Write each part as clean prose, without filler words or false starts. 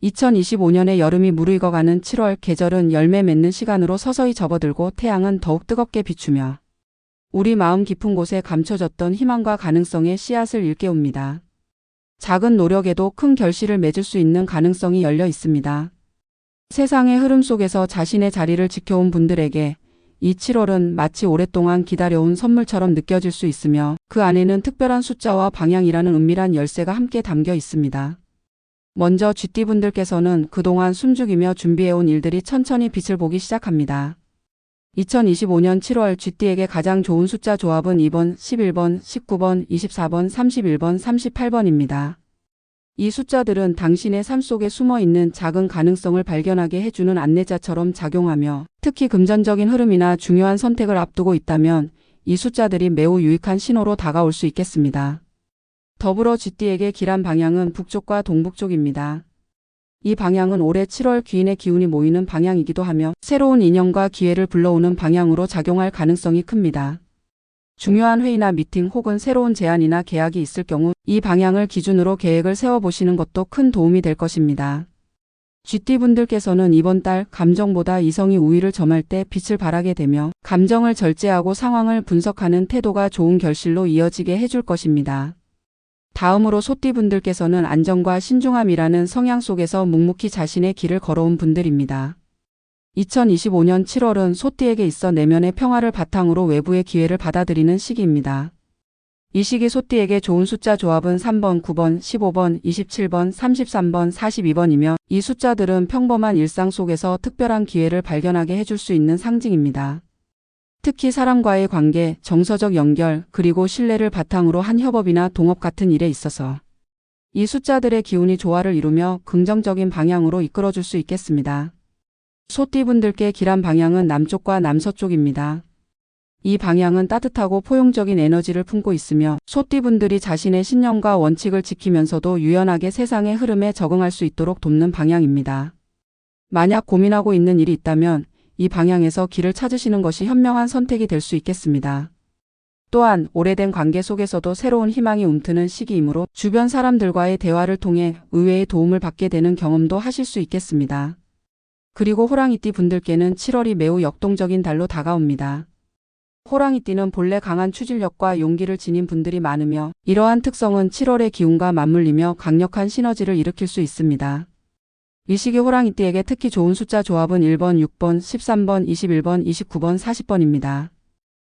2025년의 여름이 무르익어가는 7월, 계절은 열매 맺는 시간으로 서서히 접어들고 태양은 더욱 뜨겁게 비추며 우리 마음 깊은 곳에 감춰졌던 희망과 가능성의 씨앗을 일깨웁니다. 작은 노력에도 큰 결실을 맺을 수 있는 가능성이 열려 있습니다. 세상의 흐름 속에서 자신의 자리를 지켜온 분들에게 이 7월은 마치 오랫동안 기다려온 선물처럼 느껴질 수 있으며, 그 안에는 특별한 숫자와 방향이라는 은밀한 열쇠가 함께 담겨 있습니다. 먼저 쥐띠분들께서는 그동안 숨죽이며 준비해온 일들이 천천히 빛을 보기 시작합니다. 2025년 7월 쥐띠에게 가장 좋은 숫자 조합은 2번, 11번, 19번, 24번, 31번, 38번입니다. 이 숫자들은 당신의 삶 속에 숨어 있는 작은 가능성을 발견하게 해주는 안내자처럼 작용하며, 특히 금전적인 흐름이나 중요한 선택을 앞두고 있다면 이 숫자들이 매우 유익한 신호로 다가올 수 있겠습니다. 더불어 쥐띠에게 길한 방향은 북쪽과 동북쪽입니다. 이 방향은 올해 7월 귀인의 기운이 모이는 방향이기도 하며 새로운 인연과 기회를 불러오는 방향으로 작용할 가능성이 큽니다. 중요한 회의나 미팅 혹은 새로운 제안이나 계약이 있을 경우 이 방향을 기준으로 계획을 세워보시는 것도 큰 도움이 될 것입니다. 쥐띠분들께서는 이번 달 감정보다 이성이 우위를 점할 때 빛을 발하게 되며, 감정을 절제하고 상황을 분석하는 태도가 좋은 결실로 이어지게 해줄 것입니다. 다음으로 소띠분들께서는 안정과 신중함이라는 성향 속에서 묵묵히 자신의 길을 걸어온 분들입니다. 2025년 7월은 소띠에게 있어 내면의 평화를 바탕으로 외부의 기회를 받아들이는 시기입니다. 이 시기 소띠에게 좋은 숫자 조합은 3번, 9번, 15번, 27번, 33번, 42번이며 이 숫자들은 평범한 일상 속에서 특별한 기회를 발견하게 해줄 수 있는 상징입니다. 특히 사람과의 관계, 정서적 연결, 그리고 신뢰를 바탕으로 한 협업이나 동업 같은 일에 있어서 이 숫자들의 기운이 조화를 이루며 긍정적인 방향으로 이끌어줄 수 있겠습니다. 소띠분들께 길한 방향은 남쪽과 남서쪽입니다. 이 방향은 따뜻하고 포용적인 에너지를 품고 있으며 소띠분들이 자신의 신념과 원칙을 지키면서도 유연하게 세상의 흐름에 적응할 수 있도록 돕는 방향입니다. 만약 고민하고 있는 일이 있다면 이 방향에서 길을 찾으시는 것이 현명한 선택이 될 수 있겠습니다. 또한 오래된 관계 속에서도 새로운 희망이 움트는 시기이므로 주변 사람들과의 대화를 통해 의외의 도움을 받게 되는 경험도 하실 수 있겠습니다. 그리고 호랑이띠 분들께는 7월이 매우 역동적인 달로 다가옵니다. 호랑이띠는 본래 강한 추진력과 용기를 지닌 분들이 많으며, 이러한 특성은 7월의 기운과 맞물리며 강력한 시너지를 일으킬 수 있습니다. 이 시기 호랑이띠에게 특히 좋은 숫자 조합은 1번, 6번, 13번, 21번, 29번, 40번입니다.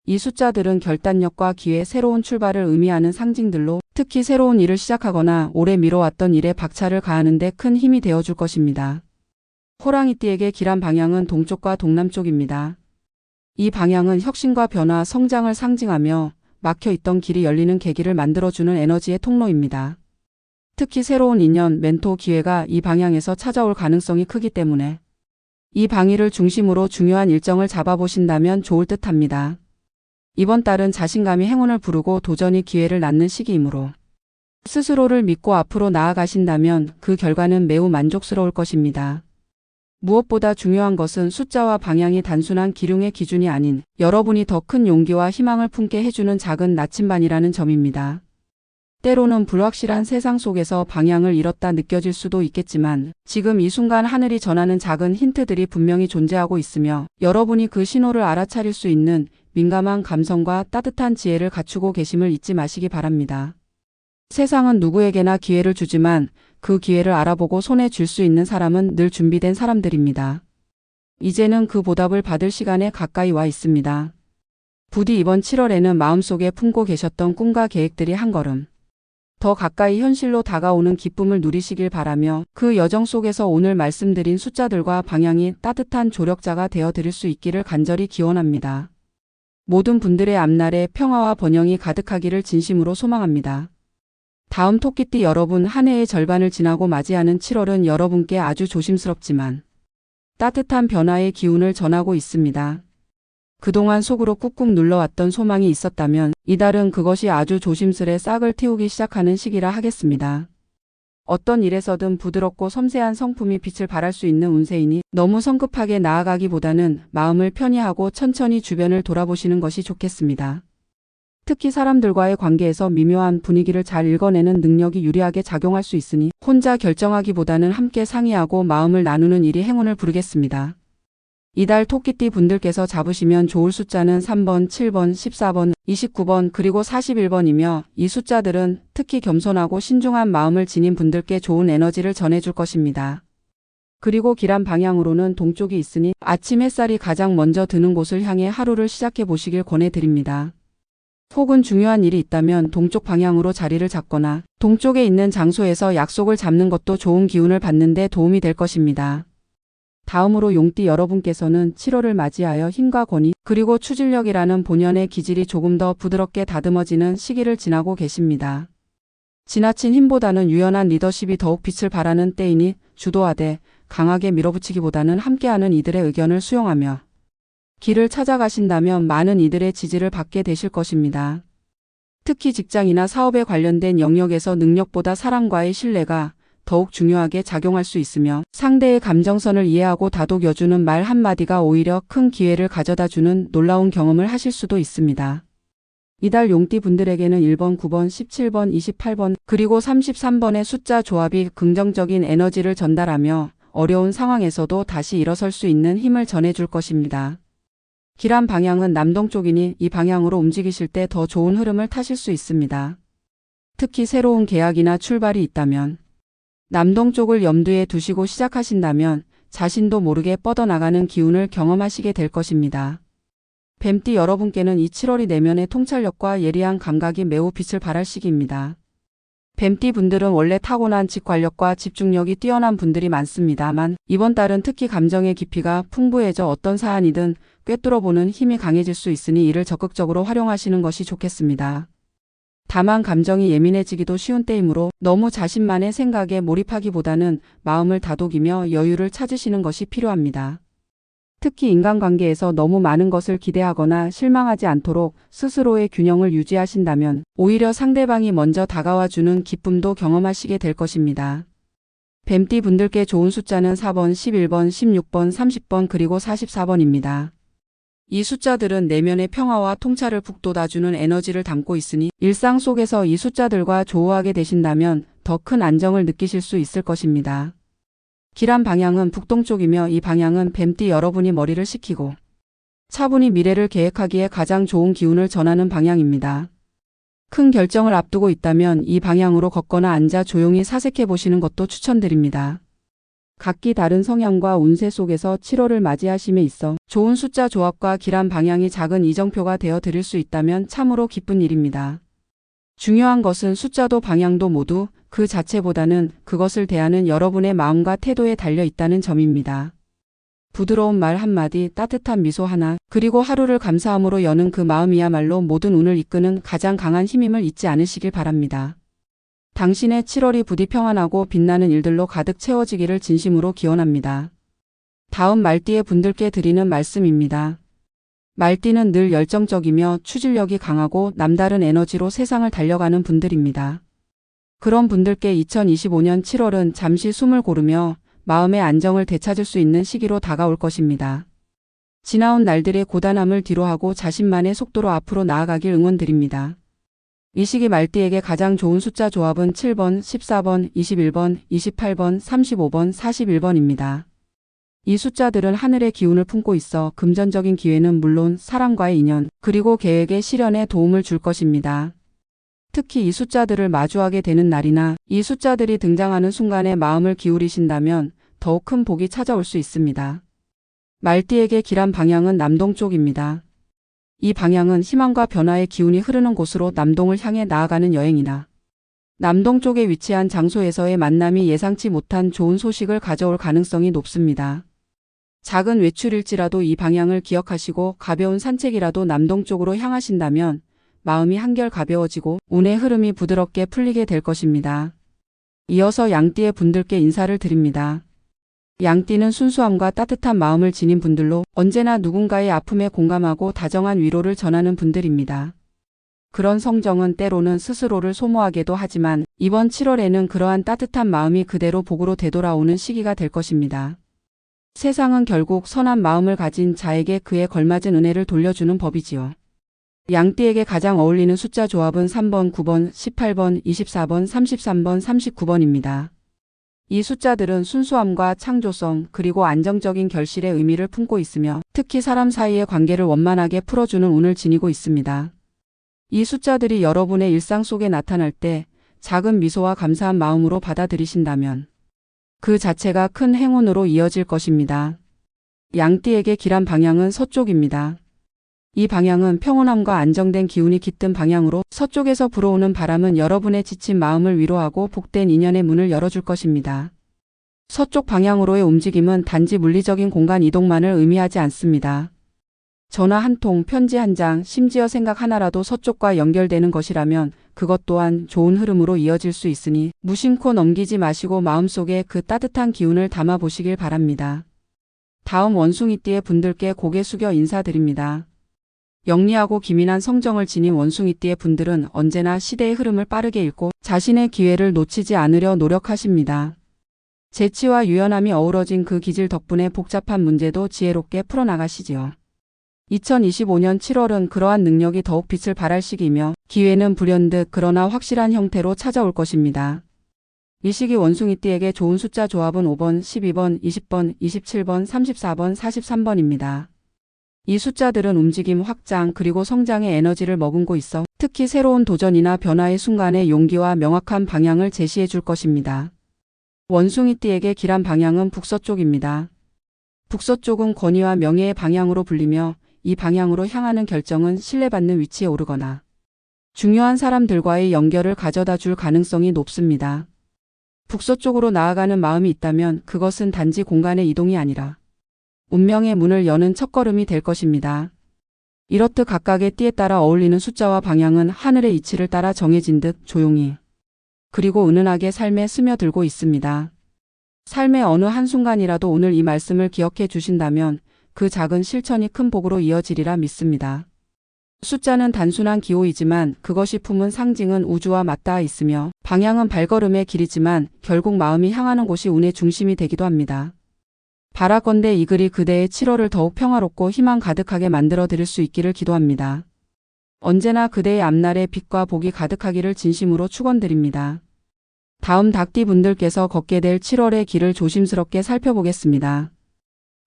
이 숫자들은 결단력과 기회, 새로운 출발을 의미하는 상징들로 특히 새로운 일을 시작하거나 오래 미뤄왔던 일에 박차를 가하는 데 큰 힘이 되어줄 것입니다. 호랑이띠에게 길한 방향은 동쪽과 동남쪽입니다. 이 방향은 혁신과 변화, 성장을 상징하며 막혀있던 길이 열리는 계기를 만들어주는 에너지의 통로입니다. 특히 새로운 인연, 멘토 기회가 이 방향에서 찾아올 가능성이 크기 때문에 이 방위를 중심으로 중요한 일정을 잡아보신다면 좋을 듯합니다. 이번 달은 자신감이 행운을 부르고 도전이 기회를 낳는 시기이므로 스스로를 믿고 앞으로 나아가신다면 그 결과는 매우 만족스러울 것입니다. 무엇보다 중요한 것은 숫자와 방향이 단순한 기륭의 기준이 아닌 여러분이 더 큰 용기와 희망을 품게 해주는 작은 나침반이라는 점입니다. 때로는 불확실한 세상 속에서 방향을 잃었다 느껴질 수도 있겠지만 지금 이 순간 하늘이 전하는 작은 힌트들이 분명히 존재하고 있으며 여러분이 그 신호를 알아차릴 수 있는 민감한 감성과 따뜻한 지혜를 갖추고 계심을 잊지 마시기 바랍니다. 세상은 누구에게나 기회를 주지만 그 기회를 알아보고 손에 쥘 수 있는 사람은 늘 준비된 사람들입니다. 이제는 그 보답을 받을 시간에 가까이 와 있습니다. 부디 이번 7월에는 마음속에 품고 계셨던 꿈과 계획들이 한 걸음 더 가까이 현실로 다가오는 기쁨을 누리시길 바라며, 그 여정 속에서 오늘 말씀드린 숫자들과 방향이 따뜻한 조력자가 되어 드릴 수 있기를 간절히 기원합니다. 모든 분들의 앞날에 평화와 번영이 가득하기를 진심으로 소망합니다. 다음 토끼띠 여러분, 한 해의 절반을 지나고 맞이하는 7월은 여러분께 아주 조심스럽지만 따뜻한 변화의 기운을 전하고 있습니다. 그동안 속으로 꾹꾹 눌러왔던 소망이 있었다면 이달은 그것이 아주 조심스레 싹을 틔우기 시작하는 시기라 하겠습니다. 어떤 일에서든 부드럽고 섬세한 성품이 빛을 발할 수 있는 운세이니 너무 성급하게 나아가기보다는 마음을 편히 하고 천천히 주변을 돌아보시는 것이 좋겠습니다. 특히 사람들과의 관계에서 미묘한 분위기를 잘 읽어내는 능력이 유리하게 작용할 수 있으니 혼자 결정하기보다는 함께 상의하고 마음을 나누는 일이 행운을 부르겠습니다. 이달 토끼띠 분들께서 잡으시면 좋을 숫자는 3번, 7번, 14번, 29번 그리고 41번이며 이 숫자들은 특히 겸손하고 신중한 마음을 지닌 분들께 좋은 에너지를 전해줄 것입니다. 그리고 길한 방향으로는 동쪽이 있으니 아침 햇살이 가장 먼저 드는 곳을 향해 하루를 시작해 보시길 권해드립니다. 혹은 중요한 일이 있다면 동쪽 방향으로 자리를 잡거나 동쪽에 있는 장소에서 약속을 잡는 것도 좋은 기운을 받는 데 도움이 될 것입니다. 다음으로 용띠 여러분께서는 7월을 맞이하여 힘과 권위 그리고 추진력이라는 본연의 기질이 조금 더 부드럽게 다듬어지는 시기를 지나고 계십니다. 지나친 힘보다는 유연한 리더십이 더욱 빛을 발하는 때이니 주도하되 강하게 밀어붙이기보다는 함께하는 이들의 의견을 수용하며 길을 찾아가신다면 많은 이들의 지지를 받게 되실 것입니다. 특히 직장이나 사업에 관련된 영역에서 능력보다 사람과의 신뢰가 더욱 중요하게 작용할 수 있으며 상대의 감정선을 이해하고 다독여주는 말 한마디가 오히려 큰 기회를 가져다주는 놀라운 경험을 하실 수도 있습니다. 이달 용띠 분들에게는 1번, 9번, 17번, 28번 그리고 33번의 숫자 조합이 긍정적인 에너지를 전달하며 어려운 상황에서도 다시 일어설 수 있는 힘을 전해줄 것입니다. 길한 방향은 남동쪽이니 이 방향으로 움직이실 때 더 좋은 흐름을 타실 수 있습니다. 특히 새로운 계약이나 출발이 있다면 남동쪽을 염두에 두시고 시작하신다면 자신도 모르게 뻗어나가는 기운을 경험하시게 될 것입니다. 뱀띠 여러분께는 이 7월이 내면의 통찰력과 예리한 감각이 매우 빛을 발할 시기입니다. 뱀띠 분들은 원래 타고난 직관력과 집중력이 뛰어난 분들이 많습니다만 이번 달은 특히 감정의 깊이가 풍부해져 어떤 사안이든 꿰뚫어보는 힘이 강해질 수 있으니 이를 적극적으로 활용하시는 것이 좋겠습니다. 다만 감정이 예민해지기도 쉬운 때이므로 너무 자신만의 생각에 몰입하기보다는 마음을 다독이며 여유를 찾으시는 것이 필요합니다. 특히 인간관계에서 너무 많은 것을 기대하거나 실망하지 않도록 스스로의 균형을 유지하신다면 오히려 상대방이 먼저 다가와주는 기쁨도 경험하시게 될 것입니다. 뱀띠 분들께 좋은 숫자는 4번, 11번, 16번, 30번 그리고 44번입니다. 이 숫자들은 내면의 평화와 통찰을 북돋아주는 에너지를 담고 있으니 일상 속에서 이 숫자들과 조우하게 되신다면 더 큰 안정을 느끼실 수 있을 것입니다. 길한 방향은 북동쪽이며 이 방향은 뱀띠 여러분이 머리를 식히고 차분히 미래를 계획하기에 가장 좋은 기운을 전하는 방향입니다. 큰 결정을 앞두고 있다면 이 방향으로 걷거나 앉아 조용히 사색해 보시는 것도 추천드립니다. 각기 다른 성향과 운세 속에서 7월을 맞이하심에 있어 좋은 숫자 조합과 길한 방향이 작은 이정표가 되어 드릴 수 있다면 참으로 기쁜 일입니다. 중요한 것은 숫자도 방향도 모두 그 자체보다는 그것을 대하는 여러분의 마음과 태도에 달려 있다는 점입니다. 부드러운 말 한마디, 따뜻한 미소 하나, 그리고 하루를 감사함으로 여는 그 마음이야말로 모든 운을 이끄는 가장 강한 힘임을 잊지 않으시길 바랍니다. 당신의 7월이 부디 평안하고 빛나는 일들로 가득 채워지기를 진심으로 기원합니다. 다음 말띠의 분들께 드리는 말씀입니다. 말띠는 늘 열정적이며 추진력이 강하고 남다른 에너지로 세상을 달려가는 분들입니다. 그런 분들께 2025년 7월은 잠시 숨을 고르며 마음의 안정을 되찾을 수 있는 시기로 다가올 것입니다. 지나온 날들의 고단함을 뒤로하고 자신만의 속도로 앞으로 나아가길 응원드립니다. 이 시기 말띠에게 가장 좋은 숫자 조합은 7번, 14번, 21번, 28번, 35번, 41번입니다. 이 숫자들은 하늘의 기운을 품고 있어 금전적인 기회는 물론 사람과의 인연, 그리고 계획의 실현에 도움을 줄 것입니다. 특히 이 숫자들을 마주하게 되는 날이나 이 숫자들이 등장하는 순간에 마음을 기울이신다면 더욱 큰 복이 찾아올 수 있습니다. 말띠에게 길한 방향은 남동쪽입니다. 이 방향은 희망과 변화의 기운이 흐르는 곳으로 남동을 향해 나아가는 여행이나 남동쪽에 위치한 장소에서의 만남이 예상치 못한 좋은 소식을 가져올 가능성이 높습니다. 작은 외출일지라도 이 방향을 기억하시고 가벼운 산책이라도 남동쪽으로 향하신다면 마음이 한결 가벼워지고 운의 흐름이 부드럽게 풀리게 될 것입니다. 이어서 양띠의 분들께 인사를 드립니다. 양띠는 순수함과 따뜻한 마음을 지닌 분들로 언제나 누군가의 아픔에 공감하고 다정한 위로를 전하는 분들입니다. 그런 성정은 때로는 스스로를 소모하게도 하지만 이번 7월에는 그러한 따뜻한 마음이 그대로 복으로 되돌아오는 시기가 될 것입니다. 세상은 결국 선한 마음을 가진 자에게 그에 걸맞은 은혜를 돌려주는 법이지요. 양띠에게 가장 어울리는 숫자 조합은 3번, 9번, 18번, 24번, 33번, 39번입니다. 이 숫자들은 순수함과 창조성 그리고 안정적인 결실의 의미를 품고 있으며 특히 사람 사이의 관계를 원만하게 풀어주는 운을 지니고 있습니다. 이 숫자들이 여러분의 일상 속에 나타날 때 작은 미소와 감사한 마음으로 받아들이신다면 그 자체가 큰 행운으로 이어질 것입니다. 양띠에게 길한 방향은 서쪽입니다. 이 방향은 평온함과 안정된 기운이 깃든 방향으로 서쪽에서 불어오는 바람은 여러분의 지친 마음을 위로하고 복된 인연의 문을 열어줄 것입니다. 서쪽 방향으로의 움직임은 단지 물리적인 공간 이동만을 의미하지 않습니다. 전화 한 통, 편지 한 장, 심지어 생각 하나라도 서쪽과 연결되는 것이라면 그것 또한 좋은 흐름으로 이어질 수 있으니 무심코 넘기지 마시고 마음속에 그 따뜻한 기운을 담아 보시길 바랍니다. 다음 원숭이띠의 분들께 고개 숙여 인사드립니다. 영리하고 기민한 성정을 지닌 원숭이띠의 분들은 언제나 시대의 흐름을 빠르게 읽고 자신의 기회를 놓치지 않으려 노력하십니다. 재치와 유연함이 어우러진 그 기질 덕분에 복잡한 문제도 지혜롭게 풀어나가시지요. 2025년 7월은 그러한 능력이 더욱 빛을 발할 시기이며 기회는 불현듯 그러나 확실한 형태로 찾아올 것입니다. 이 시기 원숭이띠에게 좋은 숫자 조합은 5번, 12번, 20번, 27번, 34번, 43번입니다. 이 숫자들은 움직임, 확장 그리고 성장의 에너지를 머금고 있어 특히 새로운 도전이나 변화의 순간에 용기와 명확한 방향을 제시해 줄 것입니다. 원숭이띠에게 길한 방향은 북서쪽입니다. 북서쪽은 권위와 명예의 방향으로 불리며 이 방향으로 향하는 결정은 신뢰받는 위치에 오르거나 중요한 사람들과의 연결을 가져다 줄 가능성이 높습니다. 북서쪽으로 나아가는 마음이 있다면 그것은 단지 공간의 이동이 아니라 운명의 문을 여는 첫걸음이 될 것입니다. 이렇듯 각각의 띠에 따라 어울리는 숫자와 방향은 하늘의 이치를 따라 정해진 듯 조용히 그리고 은은하게 삶에 스며들고 있습니다. 삶의 어느 한순간이라도 오늘 이 말씀을 기억해 주신다면 그 작은 실천이 큰 복으로 이어지리라 믿습니다. 숫자는 단순한 기호이지만 그것이 품은 상징은 우주와 맞닿아 있으며 방향은 발걸음의 길이지만 결국 마음이 향하는 곳이 운의 중심이 되기도 합니다. 바라건대 이 글이 그대의 7월을 더욱 평화롭고 희망 가득하게 만들어 드릴 수 있기를 기도합니다. 언제나 그대의 앞날에 빛과 복이 가득하기를 진심으로 축원드립니다. 다음 닭띠 분들께서 걷게 될 7월의 길을 조심스럽게 살펴보겠습니다.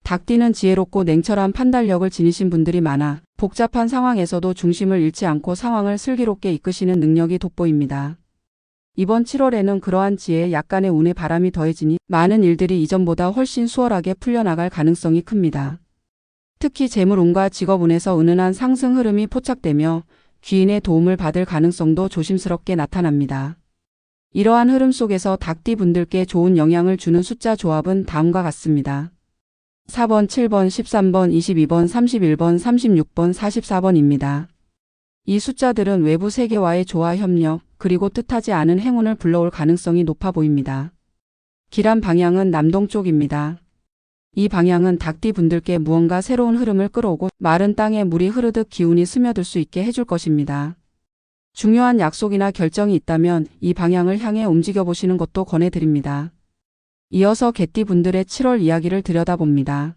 닭띠는 지혜롭고 냉철한 판단력을 지니신 분들이 많아 복잡한 상황에서도 중심을 잃지 않고 상황을 슬기롭게 이끄시는 능력이 돋보입니다. 이번 7월에는 그러한 지혜에 약간의 운의 바람이 더해지니 많은 일들이 이전보다 훨씬 수월하게 풀려나갈 가능성이 큽니다. 특히 재물운과 직업운에서 은은한 상승 흐름이 포착되며 귀인의 도움을 받을 가능성도 조심스럽게 나타납니다. 이러한 흐름 속에서 닭띠 분들께 좋은 영향을 주는 숫자 조합은 다음과 같습니다. 4번, 7번, 13번, 22번, 31번, 36번, 44번입니다. 이 숫자들은 외부 세계와의 조화 협력, 그리고 뜻하지 않은 행운을 불러올 가능성이 높아 보입니다. 길한 방향은 남동쪽입니다. 이 방향은 닭띠 분들께 무언가 새로운 흐름을 끌어오고 마른 땅에 물이 흐르듯 기운이 스며들 수 있게 해줄 것입니다. 중요한 약속이나 결정이 있다면 이 방향을 향해 움직여보시는 것도 권해드립니다. 이어서 개띠 분들의 7월 이야기를 들여다봅니다.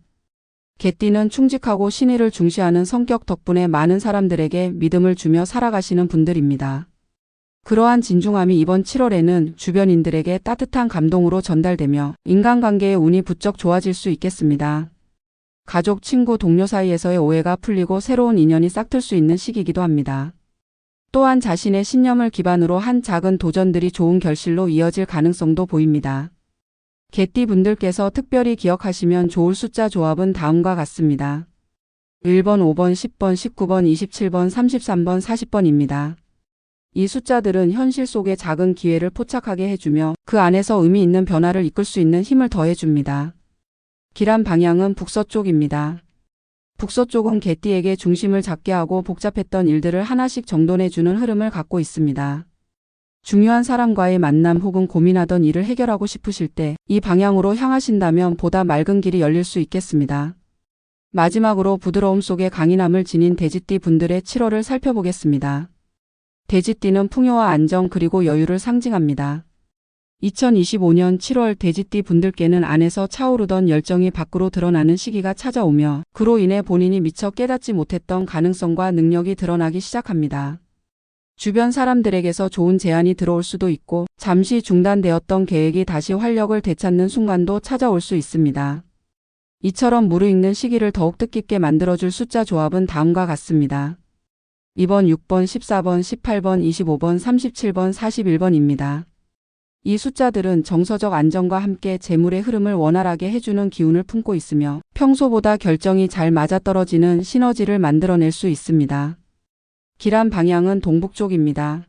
개띠는 충직하고 신의를 중시하는 성격 덕분에 많은 사람들에게 믿음을 주며 살아가시는 분들입니다. 그러한 진중함이 이번 7월에는 주변인들에게 따뜻한 감동으로 전달되며 인간관계의 운이 부쩍 좋아질 수 있겠습니다. 가족, 친구, 동료 사이에서의 오해가 풀리고 새로운 인연이 싹틀 수 있는 시기이기도 합니다. 또한 자신의 신념을 기반으로 한 작은 도전들이 좋은 결실로 이어질 가능성도 보입니다. 개띠 분들께서 특별히 기억하시면 좋을 숫자 조합은 다음과 같습니다. 1번, 5번, 10번, 19번, 27번, 33번, 40번입니다. 이 숫자들은 현실 속의 작은 기회를 포착하게 해주며 그 안에서 의미 있는 변화를 이끌 수 있는 힘을 더해줍니다. 길한 방향은 북서쪽입니다. 북서쪽은 개띠에게 중심을 잡게 하고 복잡했던 일들을 하나씩 정돈해주는 흐름을 갖고 있습니다. 중요한 사람과의 만남 혹은 고민하던 일을 해결하고 싶으실 때 이 방향으로 향하신다면 보다 맑은 길이 열릴 수 있겠습니다. 마지막으로 부드러움 속에 강인함을 지닌 돼지띠 분들의 7월을 살펴보겠습니다. 돼지띠는 풍요와 안정 그리고 여유를 상징합니다. 2025년 7월 돼지띠 분들께는 안에서 차오르던 열정이 밖으로 드러나는 시기가 찾아오며 그로 인해 본인이 미처 깨닫지 못했던 가능성과 능력이 드러나기 시작합니다. 주변 사람들에게서 좋은 제안이 들어올 수도 있고 잠시 중단되었던 계획이 다시 활력을 되찾는 순간도 찾아올 수 있습니다. 이처럼 무르익는 시기를 더욱 뜻깊게 만들어줄 숫자 조합은 다음과 같습니다. 2번, 6번, 14번, 18번, 25번, 37번, 41번입니다. 이 숫자들은 정서적 안정과 함께 재물의 흐름을 원활하게 해주는 기운을 품고 있으며 평소보다 결정이 잘 맞아떨어지는 시너지를 만들어낼 수 있습니다. 길한 방향은 동북쪽입니다.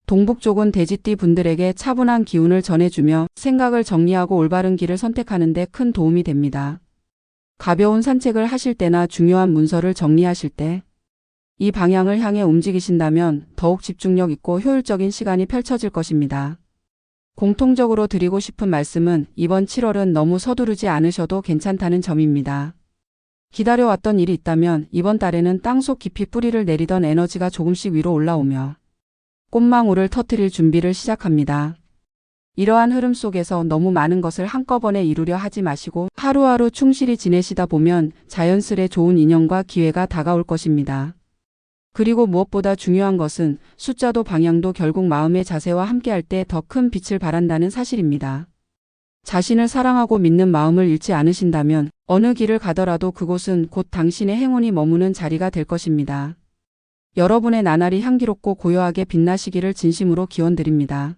동북쪽은 돼지띠 분들에게 차분한 기운을 전해주며 생각을 정리하고 올바른 길을 선택하는 데 큰 도움이 됩니다. 가벼운 산책을 하실 때나 중요한 문서를 정리하실 때 이 방향을 향해 움직이신다면 더욱 집중력 있고 효율적인 시간이 펼쳐질 것입니다. 공통적으로 드리고 싶은 말씀은 이번 7월은 너무 서두르지 않으셔도 괜찮다는 점입니다. 기다려왔던 일이 있다면 이번 달에는 땅속 깊이 뿌리를 내리던 에너지가 조금씩 위로 올라오며 꽃망울을 터뜨릴 준비를 시작합니다. 이러한 흐름 속에서 너무 많은 것을 한꺼번에 이루려 하지 마시고 하루하루 충실히 지내시다 보면 자연스레 좋은 인연과 기회가 다가올 것입니다. 그리고 무엇보다 중요한 것은 숫자도 방향도 결국 마음의 자세와 함께할 때 더 큰 빛을 발한다는 사실입니다. 자신을 사랑하고 믿는 마음을 잃지 않으신다면 어느 길을 가더라도 그곳은 곧 당신의 행운이 머무는 자리가 될 것입니다. 여러분의 나날이 향기롭고 고요하게 빛나시기를 진심으로 기원드립니다.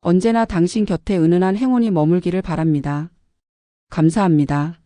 언제나 당신 곁에 은은한 행운이 머물기를 바랍니다. 감사합니다.